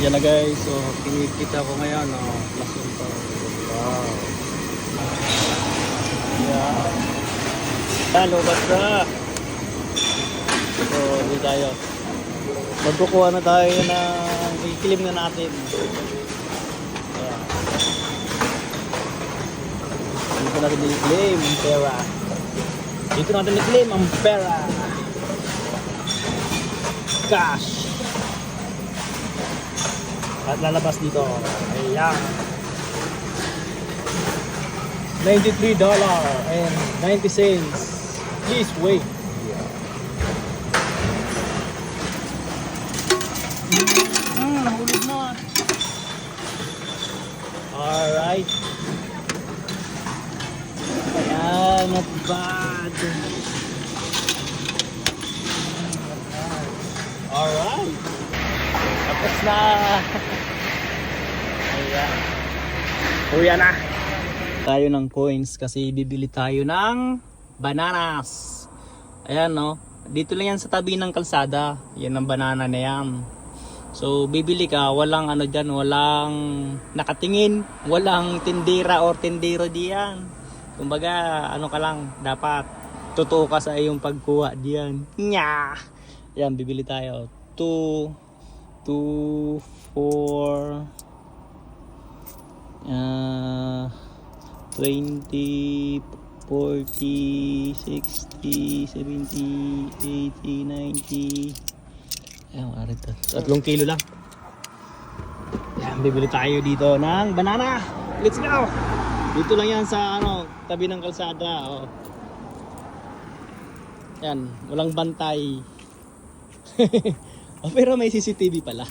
Yan na guys, so kinikita ko ngayon, Lasunto. Wow. Yeah. Hello, basta. So, di tayo. Magkukuha na tayo ng i-claim na natin. Ayan. Dito natin i-claim ang pera. Dito natin i-claim ang pera. Cash. At lalabas dito. Ayan. $93.90. Please wait. Nahulog na. Alright. Ayan, not bad. Alright. Tapos na. Ayan. Uwi na. Tayo ng coins kasi bibili tayo ng bananas. Ayan, no. Dito lang yan sa tabi ng kalsada. Yan ang banana na yan. So bibili ka, walang ano dyan, walang nakatingin, walang tindera or tindero diyan. Kumbaga, ano ka lang, dapat totoo ka sa iyong pagkuha diyan. Nya. Yan, bibili tayo. 2, 4, 20, 40, 60, 70, 80, 90. Ayan, arito. 3 kilo lang. Ayan, bibili tayo dito ng banana. Let's go! Dito lang yan sa tabi ng kalsada. Oh. Ayan, walang bantay. Oh, pero may CCTV pala.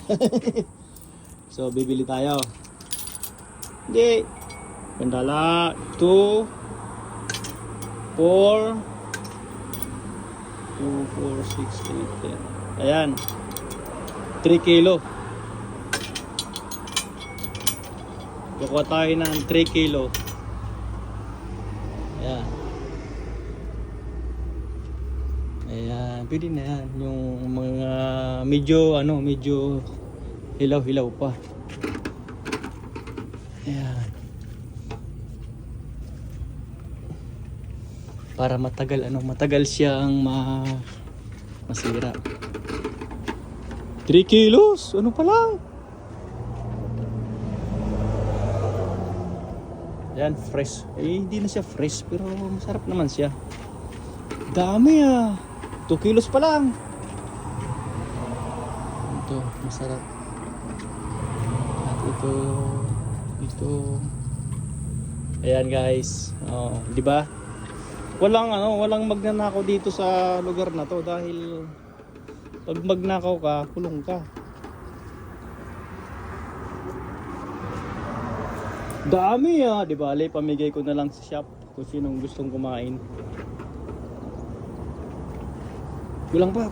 So, bibili tayo. Hindi. Bandala. 2, 4, 6, 8, 10. Ayan. 3 kilo. Kukuha tayo ng 3 kilo. Ayan. Ayan. Pwede na yan. Yung mga medyo hilaw-hilaw pa. Ayan. Para matagal siyang masira. 3 kilos? Ano pa lang? Yan, fresh. Hindi na siya fresh, pero masarap naman siya. Dami 2 kilos pa lang. Ito, masarap. At ito. Ayan guys. Oh, di ba? Walang magnanakaw dito sa lugar na to dahil pag magnakaw ka, kulong ka. Dami di ba? Pamigay ko na lang sa shop kung sinong gustong kumain. Kulang pa.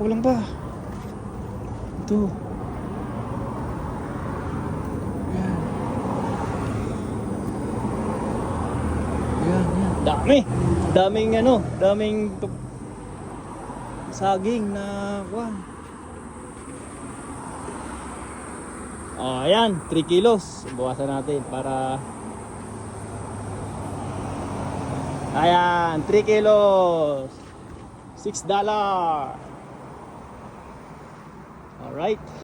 Ito. Yan. Daming saging na kuwan. Ayan, 3 kilos. Bawasan natin para ayan, 3 kilos. $6. Alright.